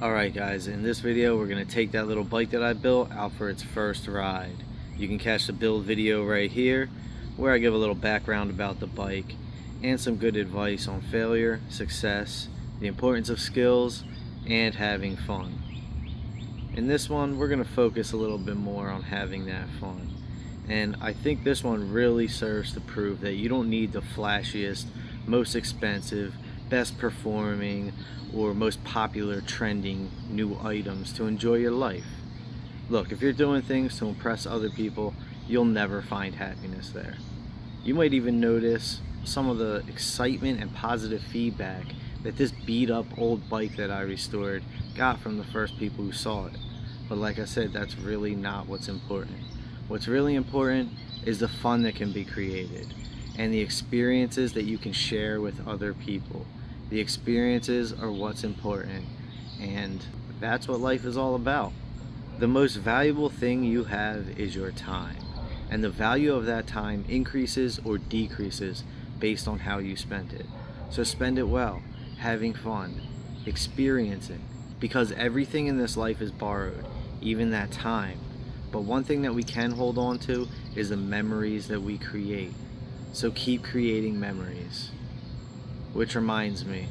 Alright guys, in this video we're going to take that little bike that I built out for its first ride. You can catch the build video right here where I give a little background about the bike and some good advice on failure, success, the importance of skills, and having fun. In this one we're going to focus a little bit more on having that fun. And I think this one really serves to prove that you don't need the flashiest, most expensive, best performing, or most popular trending new items to enjoy your life. Look, if you're doing things to impress other people, you'll never find happiness there. You might even notice some of the excitement and positive feedback that this beat up old bike that I restored got from the first people who saw it. But like I said, that's really not what's important. What's really important is the fun that can be created and the experiences that you can share with other people. The experiences are what's important, and that's what life is all about. The most valuable thing you have is your time, and the value of that time increases or decreases based on how you spend it. So spend it well, having fun, experiencing, because everything in this life is borrowed, even that time. But one thing that we can hold on to is the memories that we create. So keep creating memories. Which reminds me,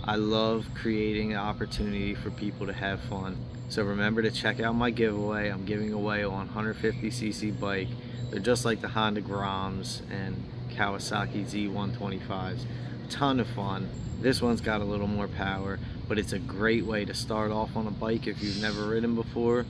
I love creating an opportunity for people to have fun. So remember to check out my giveaway. I'm giving away a 150cc bike. They're just like the Honda Groms and Kawasaki Z125s. A ton of fun. This one's got a little more power, but it's a great way to start off on a bike if you've never ridden before,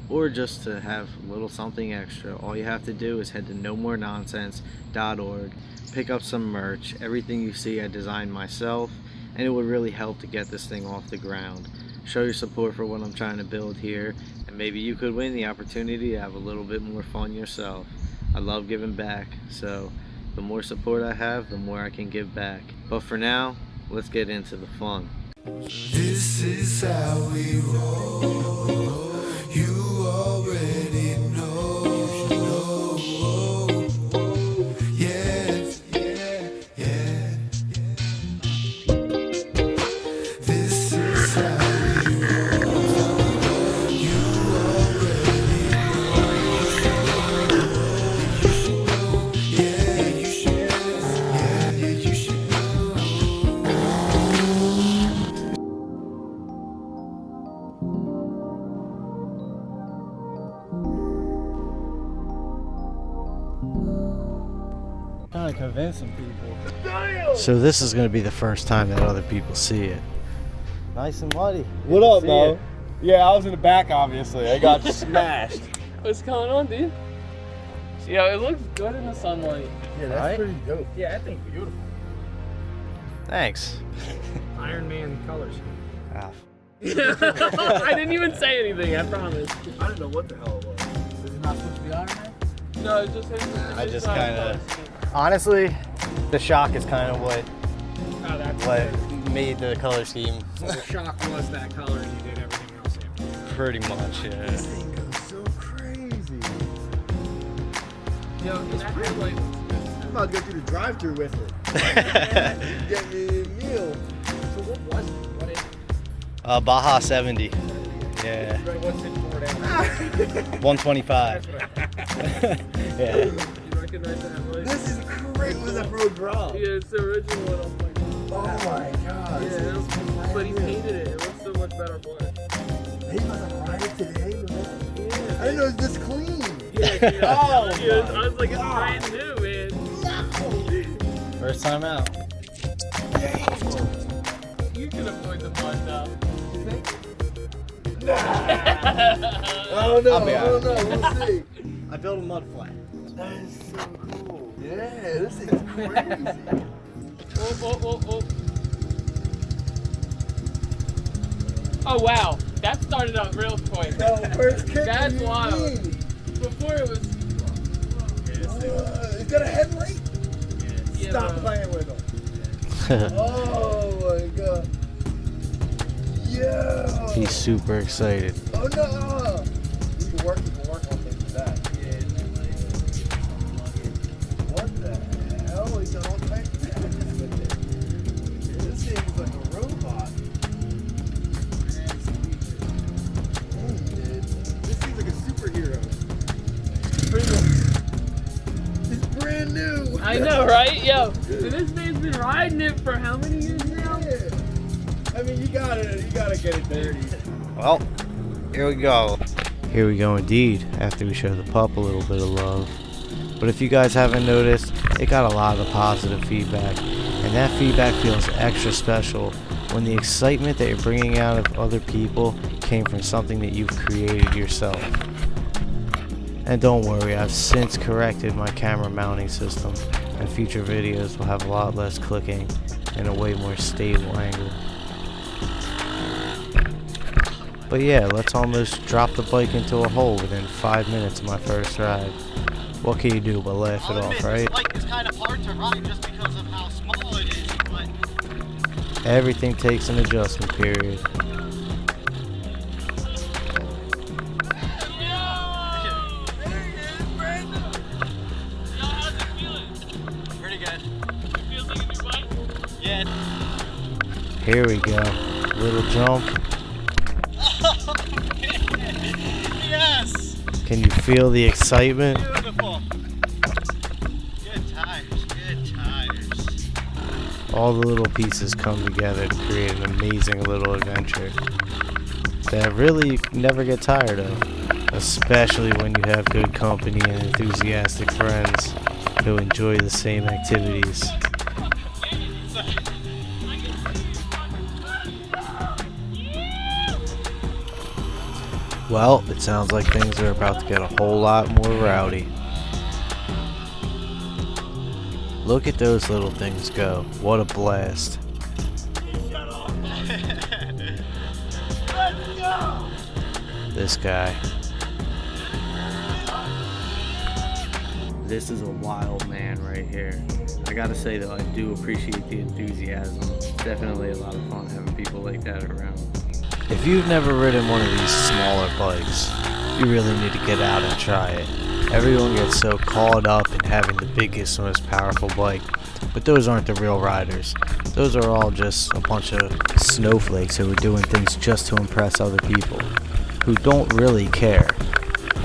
or just to have a little something extra. All you have to do is head to nomorenonsense.org, pick up some merch. Everything you see I designed myself, and it would really help to get this thing off the ground. Show your support for what I'm trying to build here, and maybe you could win the opportunity to have a little bit more fun yourself. I love giving back, so the more support I have, the more I can give back. But for now, let's get into the fun. This is how we roll. You already know. Yeah, yeah, yeah. This is how we roll. You already know. Yeah, you should. Yeah, you should know. Trying to convince some people. So this is going to be the first time that other people see it. Nice and muddy. What up, bro? Yeah, I was in the back, obviously. I got smashed. What's going on, dude? Yeah, it looks good in the sunlight. Yeah, that's Right? pretty dope. Yeah, I think beautiful. Thanks. Iron Man colors. Ah, I didn't even say anything, I promise. I didn't know what the hell it was. Is it not supposed to be Iron Man? No, it just hit I just kinda- honestly, the shock is kind of what made the color scheme. So the shock was that color and you did everything else in. Pretty much, yeah. This thing goes so crazy. Yo, that headlight looks good. I'm about to go through the drive-thru with it. Get me a meal. So what was it? What is it? Baja 70. Yeah. What's it for down? 125. Yeah. You recognize the headlight? This is crazy. Was that for a drop? Yeah, it's the original one. I'm like, Oh my god. yeah, this is but he crazy. painted it. It looks so much better black. He must have ride it today. Yeah, I didn't know it was this clean. Yeah, dude, Oh I was like, it's God. brand new, man. First time out. You can avoid the mud now. Oh no, I'll be oh honest. no, we'll see. I built a mud flat. That is so cool. Yeah, this thing's crazy. Oh. Oh wow, that started up real quick. No, first kick. That's what do you wild. mean? Before it was. It's got a headlight? Yeah, Stop bro. playing with them. Oh my god. Yeah. He's super excited. Oh no. You can work on things with that. What the hell? He's got all kinds of things with it. This thing's like a robot. I know, right? Yo, so this man's been riding it for how many years now? Yeah. I mean, you gotta get it dirty. Well, here we go. Here we go indeed, after we show the pup a little bit of love. But if you guys haven't noticed, it got a lot of positive feedback. And that feedback feels extra special when the excitement that you're bringing out of other people came from something that you've created yourself. And don't worry, I've since corrected my camera mounting system, and future videos will have a lot less clicking and a way more stable angle. But yeah, let's almost drop the bike into a hole within 5 minutes of my first ride. What can you do but laugh it off, right? This bike is kind of hard to ride just because of how small it is, but Everything takes an adjustment period. pretty good. Yeah. Here we go. Little jump. Yes. Can you feel the excitement? Beautiful. Good tires. Good tires. All the little pieces come together to create an amazing little adventure that really you never get tired of, especially when you have good company and enthusiastic friends who enjoy the same activities. Well, it sounds like things are about to get a whole lot more rowdy. Look at those little things go. What a blast. This guy. This is a wild man right here. I gotta say though, I do appreciate the enthusiasm. It's definitely a lot of fun having people like that around. If you've never ridden one of these smaller bikes, you really need to get out and try it. Everyone gets so caught up in having the biggest, most powerful bike, but those aren't the real riders. Those are all just a bunch of snowflakes who are doing things just to impress other people, who don't really care.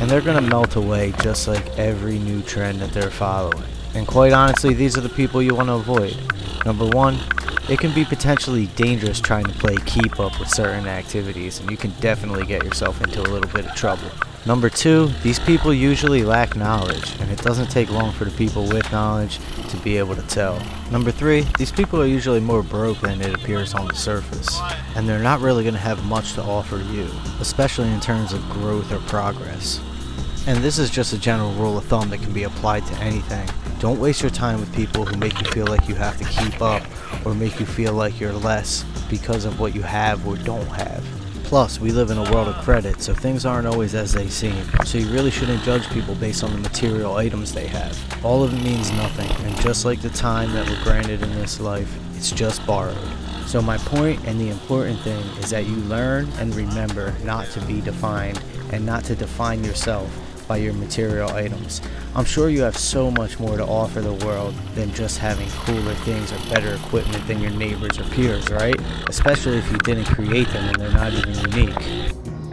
And they're gonna melt away just like every new trend that they're following. And quite honestly, these are the people you want to avoid. Number one, it can be potentially dangerous trying to play keep up with certain activities, and you can definitely get yourself into a little bit of trouble. Number two, these people usually lack knowledge, and it doesn't take long for the people with knowledge to be able to tell. Number three, these people are usually more broke than it appears on the surface, and they're not really going to have much to offer you, especially in terms of growth or progress. And this is just a general rule of thumb that can be applied to anything. Don't waste your time with people who make you feel like you have to keep up or make you feel like you're less because of what you have or don't have. Plus, we live in a world of credit, so things aren't always as they seem. So you really shouldn't judge people based on the material items they have. All of it means nothing, and just like the time that we're granted in this life, it's just borrowed. So my point and the important thing is that you learn and remember not to be defined and not to define yourself by your material items. I'm sure you have so much more to offer the world than just having cooler things or better equipment than your neighbors or peers, right? Especially if you didn't create them and they're not even unique.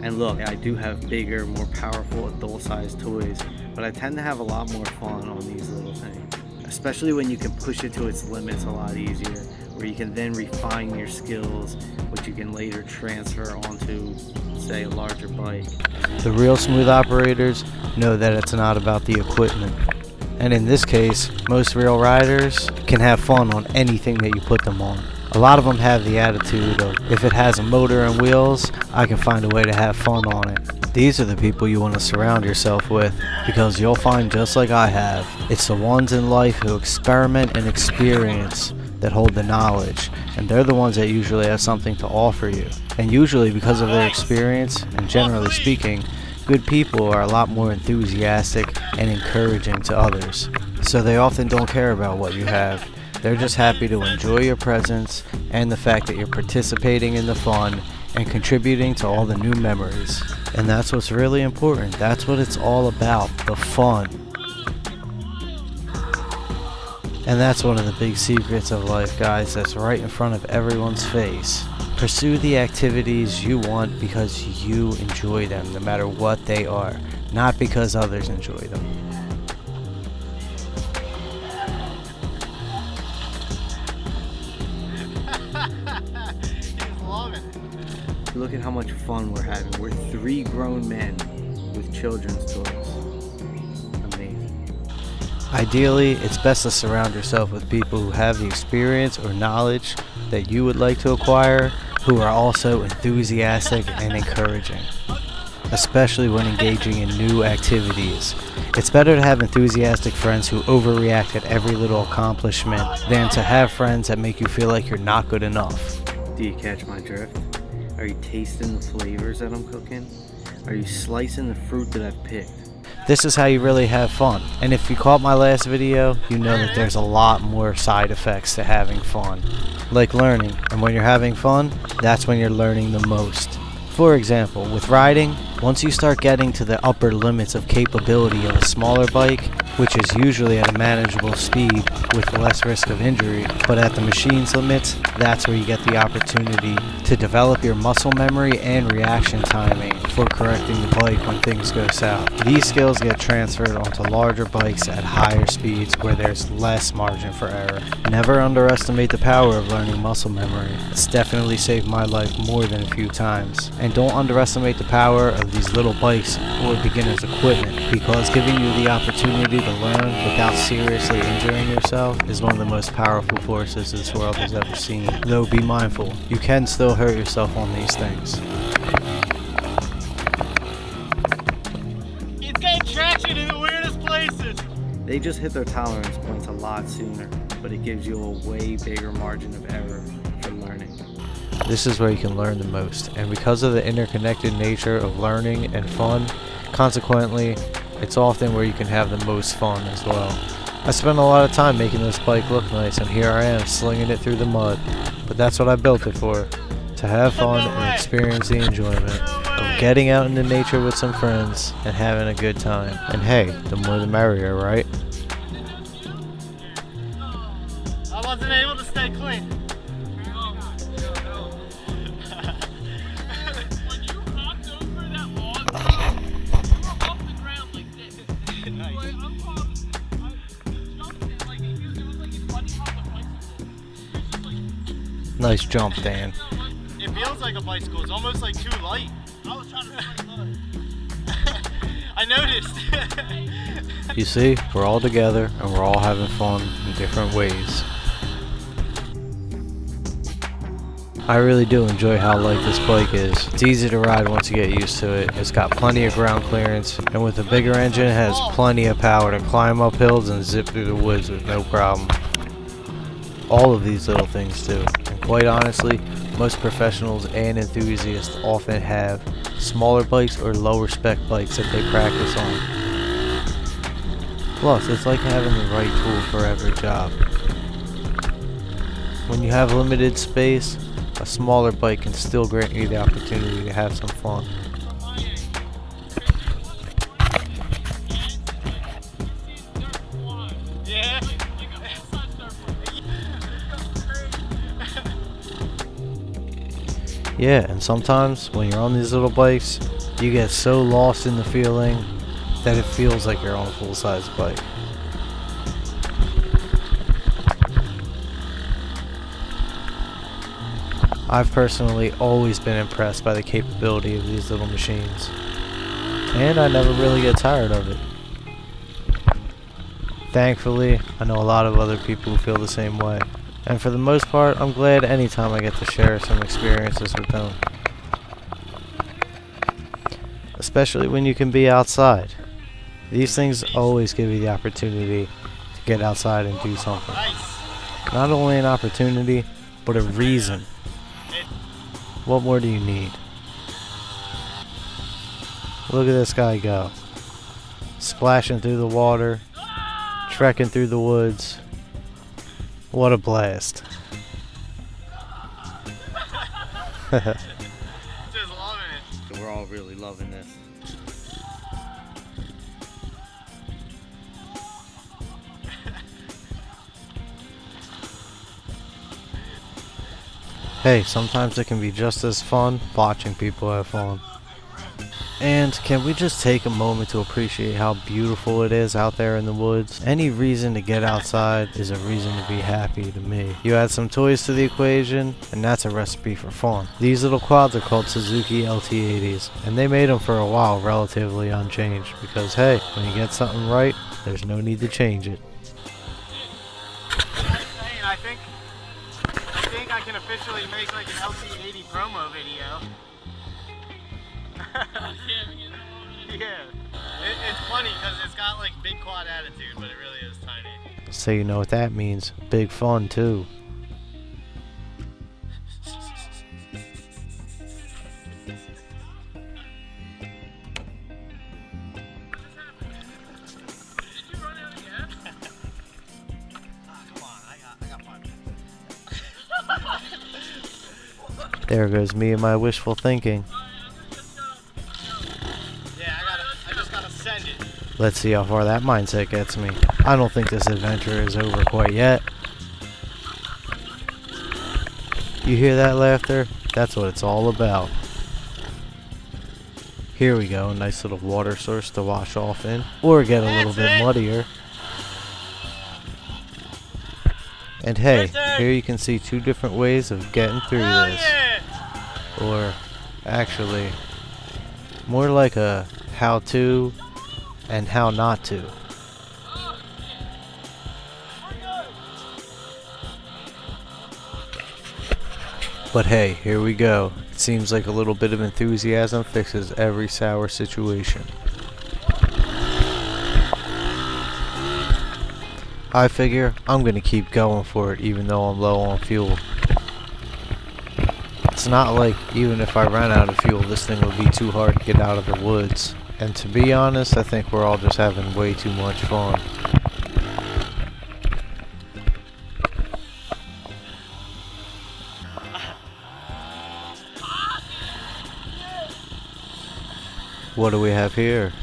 And look, I do have bigger, more powerful adult-sized toys, but I tend to have a lot more fun on these little things. Especially when you can push it to its limits a lot easier, where you can then refine your skills, which you can later transfer onto, say, a larger bike. The real smooth operators know that it's not about the equipment. And in this case, most real riders can have fun on anything that you put them on. A lot of them have the attitude of, if it has a motor and wheels, I can find a way to have fun on it. These are the people you want to surround yourself with, because you'll find, just like I have, it's the ones in life who experiment and experience that hold the knowledge, and they're the ones that usually have something to offer you. And usually, because of their experience, and generally speaking, good people are a lot more enthusiastic and encouraging to others. So they often don't care about what you have. They're just happy to enjoy your presence and the fact that you're participating in the fun and contributing to all the new memories. And that's what's really important. That's what it's all about, the fun. And that's one of the big secrets of life, guys, that's right in front of everyone's face. Pursue the activities you want because you enjoy them, no matter what they are, not because others enjoy them. Look at how much fun we're having. We're 3 grown men with children's toys. Amazing. Ideally, it's best to surround yourself with people who have the experience or knowledge that you would like to acquire, who are also enthusiastic and encouraging, especially when engaging in new activities. It's better to have enthusiastic friends who overreact at every little accomplishment than to have friends that make you feel like you're not good enough. Do you catch my drift? Are you tasting the flavors that I'm cooking? Are you slicing the fruit that I've picked? This is how you really have fun. And if you caught my last video, you know that there's a lot more side effects to having fun, like learning. And when you're having fun, that's when you're learning the most. For example, with riding, once you start getting to the upper limits of capability of a smaller bike, which is usually at a manageable speed with less risk of injury, but at the machine's limits, that's where you get the opportunity to develop your muscle memory and reaction timing for correcting the bike when things go south. These skills get transferred onto larger bikes at higher speeds where there's less margin for error. Never underestimate the power of learning muscle memory. It's definitely saved my life more than a few times. And don't underestimate the power of these little bikes or beginner's equipment, because giving you the opportunity to learn without seriously injuring yourself is one of the most powerful forces this world has ever seen. Though be mindful, you can still hurt yourself on these things. He's getting traction in the weirdest places. They just hit their tolerance points a lot sooner, but it gives you a way bigger margin of error for learning. This is where you can learn the most, and because of the interconnected nature of learning and fun, consequently, it's often where you can have the most fun as well. I spent a lot of time making this bike look nice, and here I am slinging it through the mud. But that's what I built it for, to have fun and experience the enjoyment of getting out into nature with some friends and having a good time. And hey, the more the merrier, right? I wasn't able to stay clean. When you hopped over that log, you were off the ground like this. Nice. Like, I jumped it like it was like a bunny hop a bicycle. It's just like, Nice jump, Dan. It feels like a bicycle. It's almost like too light. I was trying to find I noticed. You see, we're all together and we're all having fun in different ways. I really do enjoy how light this bike is. It's easy to ride once you get used to it. It's got plenty of ground clearance, and with a bigger engine it has plenty of power to climb up hills and zip through the woods with no problem. All of these little things do. And quite honestly, most professionals and enthusiasts often have smaller bikes or lower spec bikes that they practice on. Plus, it's like having the right tool for every job. When you have limited space, a smaller bike can still grant you the opportunity to have some fun. Yeah. Yeah, and sometimes when you're on these little bikes, you get so lost in the feeling that it feels like you're on a full-size bike. I've personally always been impressed by the capability of these little machines, and I never really get tired of it. Thankfully, I know a lot of other people who feel the same way, and for the most part, I'm glad anytime I get to share some experiences with them. Especially when you can be outside. These things always give you the opportunity to get outside and do something. Nice. Not only an opportunity, but a reason. What more do you need? Look at this guy go. Splashing through the water, trekking through the woods. What a blast. Just loving it. We're all really loving this. Hey, sometimes it can be just as fun watching people have fun. And can we just take a moment to appreciate how beautiful it is out there in the woods? Any reason to get outside is a reason to be happy to me. You add some toys to the equation, and that's a recipe for fun. These little quads are called Suzuki LT80s, and they made them for a while relatively unchanged because hey, when you get something right, there's no need to change it. I think I can officially make like an LT80 promo video. Yeah, it's funny because it's got like big quad attitude, but it really is tiny. So you know what that means. Big fun too. There goes me and my wishful thinking. I just gotta send it. Let's see how far that mindset gets me. I don't think this adventure is over quite yet. You hear that laughter? That's what it's all about. Here we go, a nice little water source to wash off in, or get a little bit muddier. And hey, here you can see two different ways of getting through this. Or actually, more like a how to and how not to. But hey, here we go. It seems like a little bit of enthusiasm fixes every sour situation. I figure I'm gonna keep going for it even though I'm low on fuel. It's not like even if I ran out of fuel, this thing would be too hard to get out of the woods. And to be honest, I think we're all just having way too much fun. What do we have here?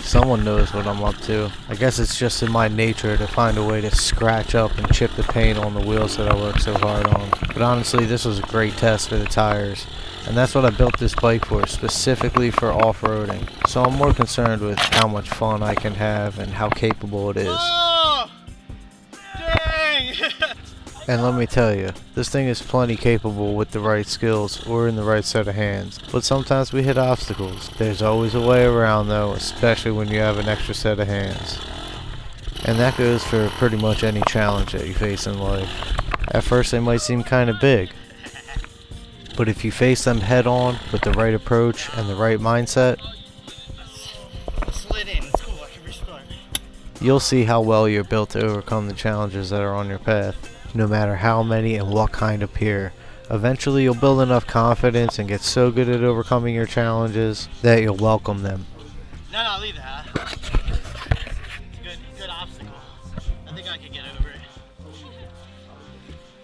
Someone knows what I'm up to. I guess it's just in my nature to find a way to scratch up and chip the paint on the wheels that I work so hard on. But honestly, this was a great test for the tires. And that's what I built this bike for, specifically for off-roading. So I'm more concerned with how much fun I can have and how capable it is. Oh! Dang! And let me tell you, this thing is plenty capable with the right skills or in the right set of hands. But sometimes we hit obstacles. There's always a way around though, especially when you have an extra set of hands. And that goes for pretty much any challenge that you face in life. At first they might seem kind of big. But if you face them head on with the right approach and the right mindset, Slid in. It's cool. I can restart. you'll see how well you're built to overcome the challenges that are on your path. No matter how many and what kind appear. Eventually you'll build enough confidence and get so good at overcoming your challenges that you'll welcome them. No, leave that. It's a good obstacle. I think I can get over it.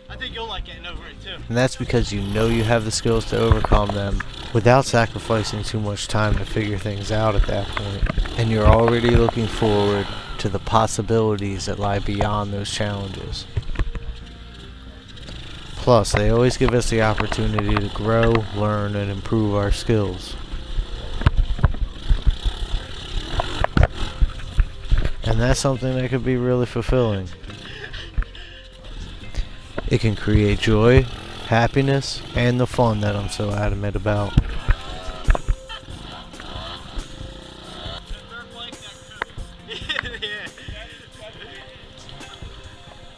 I think you'll like getting over it too. And that's because you know you have the skills to overcome them without sacrificing too much time to figure things out at that point. And you're already looking forward to the possibilities that lie beyond those challenges. Plus, they always give us the opportunity to grow, learn, and improve our skills. And that's something that could be really fulfilling. It can create joy, happiness, and the fun that I'm so adamant about. Yeah.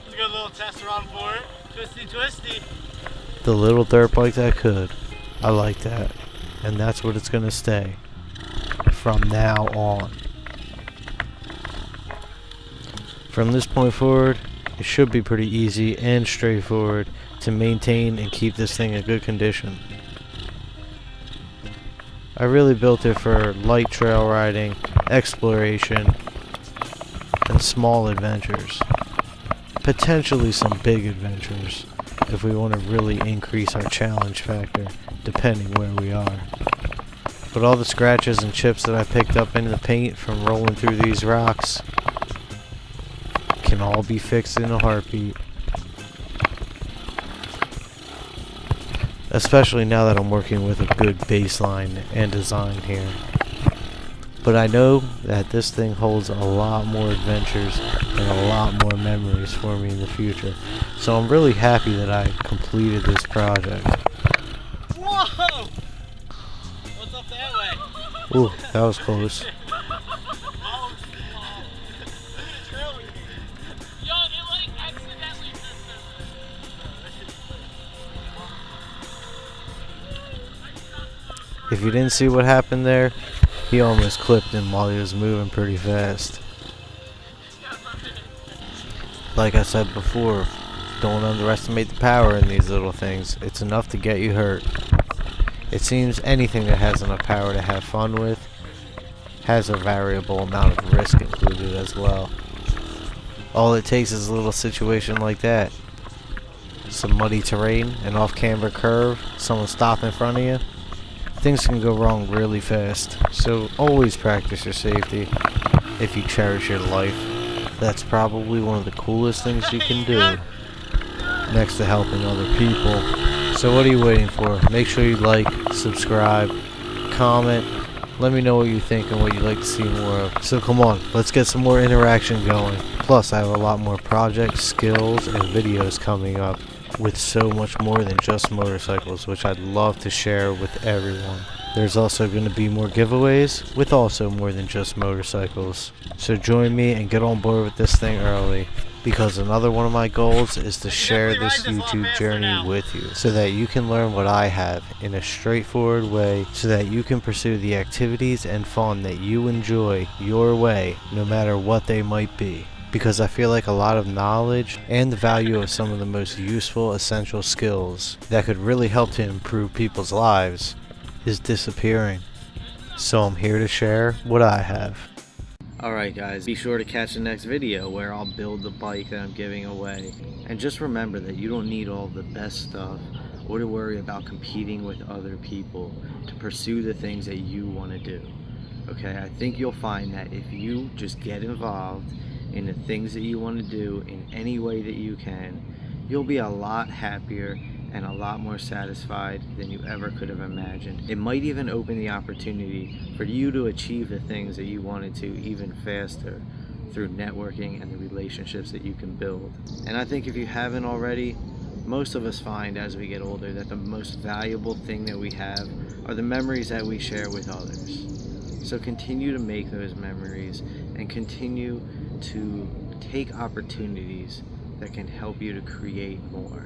Let's go a little test run for it. Twisty. The little dirt bike that could. I like that. And that's what it's gonna stay. From now on. From this point forward, it should be pretty easy and straightforward to maintain and keep this thing in good condition. I really built it for light trail riding, exploration, and small adventures. Potentially some big adventures if we want to really increase our challenge factor, depending where we are. But all the scratches and chips that I picked up in the paint from rolling through these rocks can all be fixed in a heartbeat. especially now that I'm working with a good baseline and design here. But I know that this thing holds a lot more adventures and a lot more memories for me in the future. So I'm really happy that I completed this project. Whoa! What's up that way? Ooh, that was close. Yo, it like accidentally If you didn't see what happened there, he almost clipped him while he was moving pretty fast. Like I said before, don't underestimate the power in these little things. It's enough to get you hurt. It seems anything that has enough power to have fun with has a variable amount of risk included as well. All it takes is a little situation like that. Some muddy terrain, an off-camber curve, someone stop in front of you. Things can go wrong really fast, so always practice your safety if you cherish your life. That's probably one of the coolest things you can do, next to helping other people. So what are you waiting for? Make sure you like, subscribe, comment, let me know what you think and what you'd like to see more of. So come on, let's get some more interaction going. Plus I have a lot more projects, skills, and videos coming up, with so much more than just motorcycles, which I'd love to share with everyone. There's also going to be more giveaways with also more than just motorcycles. So join me and get on board with this thing early, because another one of my goals is to share this YouTube journey with you so that you can learn what I have in a straightforward way, so that you can pursue the activities and fun that you enjoy your way, no matter what they might be. Because I feel like a lot of knowledge and the value of some of the most useful essential skills that could really help to improve people's lives is disappearing. So I'm here to share what I have. Alright guys, be sure to catch the next video where I'll build the bike that I'm giving away. And just remember that you don't need all the best stuff or to worry about competing with other people to pursue the things that you want to do. Okay, I think you'll find that if you just get involved in the things that you want to do in any way that you can, you'll be a lot happier and a lot more satisfied than you ever could have imagined. It might even open the opportunity for you to achieve the things that you wanted to even faster through networking and the relationships that you can build. And I think if you haven't already, most of us find as we get older that the most valuable thing that we have are the memories that we share with others. So continue to make those memories and continue to take opportunities that can help you to create more.